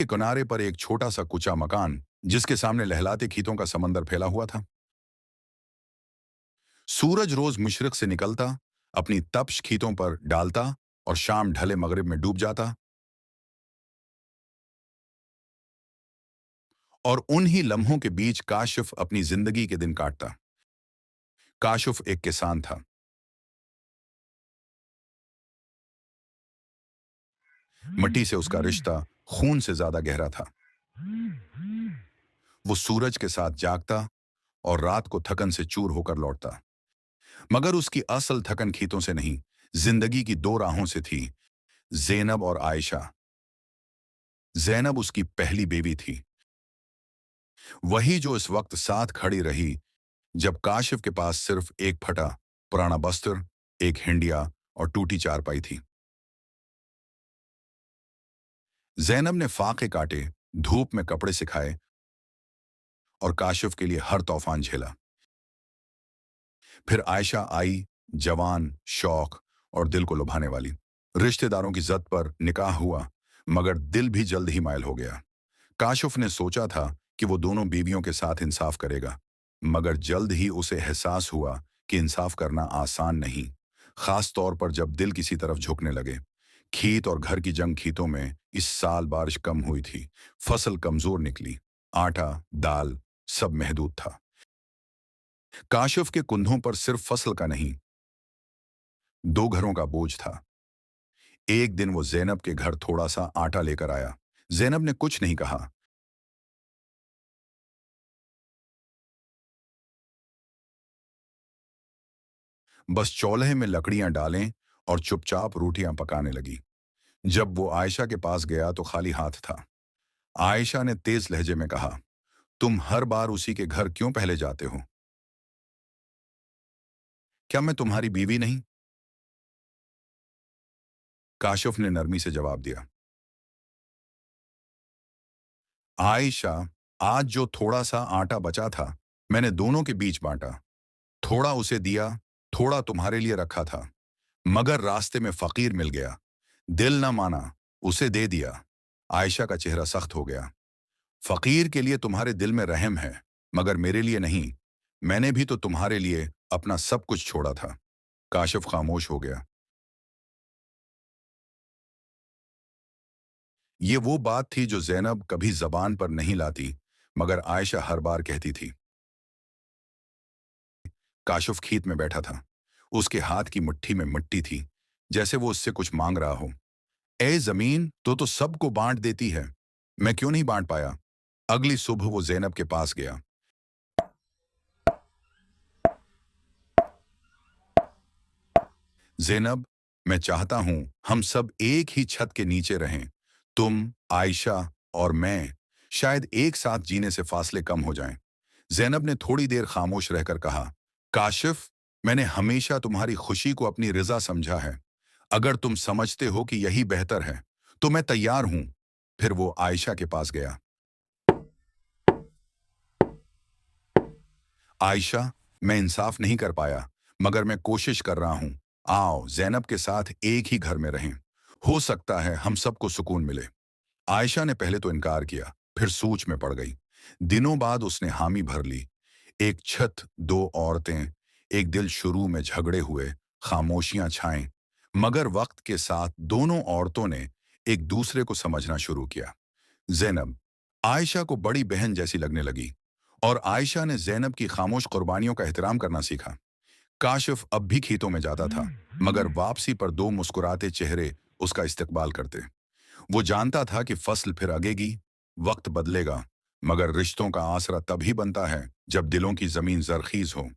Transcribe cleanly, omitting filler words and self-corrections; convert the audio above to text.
के किनारे पर एक छोटा सा कुचा मकान, जिसके सामने लहलाते खेतों का समंदर फैला हुआ था। सूरज रोज मशरिक से निकलता, अपनी तपश खेतों पर डालता और शाम ढले मगरिब में डूब जाता। और उन्हीं लम्हों के बीच काशिफ अपनी जिंदगी के दिन काटता। काशिफ एक किसान था। मिट्टी से उसका रिश्ता खून से ज्यादा गहरा था। वो सूरज के साथ जागता और रात को थकन से चूर होकर लौटता। मगर उसकी असल थकन खेतों से नहीं, जिंदगी की दो राहों से थी, ज़ैनब और आयशा। ज़ैनब उसकी पहली बेबी थी, वही जो इस वक्त साथ खड़ी रही जब काशिफ के पास सिर्फ एक फटा पुराना बस्तर, एक हिंडिया और टूटी चारपाई थी। ज़ैनब ने फाके काटे, धूप में कपड़े सिखाए और काशिफ के लिए हर तूफान झेला। फिर आयशा आई, जवान, शौक और दिल को लुभाने वाली। रिश्तेदारों की जद पर निकाह हुआ, मगर दिल भी जल्द ही मायल हो गया। काशिफ ने सोचा था कि वो दोनों बीवियों के साथ इंसाफ करेगा, मगर जल्द ही उसे एहसास हुआ कि इंसाफ करना आसान नहीं, खास तौर पर जब दिल किसी तरफ झुकने लगे। खेत और घर की जंग खेतों में इस साल बारिश कम हुई थी, फसल कमजोर निकली, आटा, दाल सब महदूद था। काशिफ के कुंधों पर सिर्फ फसल का नहीं, दो घरों का बोझ था। एक दिन वो ज़ैनब के घर थोड़ा सा आटा लेकर आया। ज़ैनब ने कुछ नहीं कहा, बस चौल्हे में लकड़ियां डालें और चुपचाप रोटियां पकाने लगी। जब वो आयशा के पास गया तो खाली हाथ था। आयशा ने तेज लहजे में कहा, तुम हर बार उसी के घर क्यों पहले जाते हो? क्या मैं तुम्हारी बीवी नहीं? काशिफ ने नरमी से जवाब दिया। आयशा, आज जो थोड़ा सा आटा बचा था, मैंने दोनों के बीच बांटा। थोड़ा उसे दिया, थोड़ा तुम्हारे लिए रखा था, मगर रास्ते में फकीर मिल गया, दिल ना माना, उसे दे दिया। आयशा का चेहरा सख्त हो गया। फकीर के लिए तुम्हारे दिल में रहम है, मगर मेरे लिए नहीं। मैंने भी तो तुम्हारे लिए अपना सब कुछ छोड़ा था। काशिफ खामोश हो गया। ये वो बात थी जो ज़ैनब कभी जबान पर नहीं लाती, मगर आयशा हर बार कहती थी। काशिफ खेत में बैठा था। उसके हाथ की मुट्ठी में मिट्टी थी, जैसे वो उससे कुछ मांग रहा हो। ए जमीन, तो सबको बांट देती है, मैं क्यों नहीं बांट पाया? अगली सुबह वो ज़ैनब के पास गया। ज़ैनब, मैं चाहता हूं हम सब एक ही छत के नीचे रहें। तुम, आयशा और मैं, शायद एक साथ जीने से फासले कम हो जाएं। ज़ैनब ने थोड़ी देर खामोश रहकर कहा, काशिफ, मैंने हमेशा तुम्हारी खुशी को अपनी रज़ा समझा है। अगर तुम समझते हो कि यही बेहतर है, तो मैं तैयार हूं। फिर वो आयशा के पास गया। आयशा, मैं इंसाफ नहीं कर पाया, मगर मैं कोशिश कर रहा हूं। आओ ज़ैनब के साथ एक ही घर में रहें। हो सकता है हम सबको सुकून मिले। आयशा ने पहले तो इनकार किया, फिर सोच में पड़ गई। दिनों बाद उसने हामी भर ली। एक छत, दो औरतें, एक दिल। शुरू में झगड़े हुए, खामोशियां छाएं, मगर वक्त के साथ दोनों औरतों ने एक दूसरे को समझना शुरू किया। ज़ैनब आयशा को बड़ी बहन जैसी लगने लगी, और आयशा ने ज़ैनब की खामोश कुर्बानियों का एहतराम करना सीखा। काशिफ अब भी खेतों में जाता था, मगर वापसी पर दो मुस्कुराते चेहरे उसका इस्तकबाल करते। वो जानता था कि फसल फिर अगेगी, वक्त बदलेगा, मगर रिश्तों का आसरा तभी बनता है जब दिलों की जमीन जरखीज हो।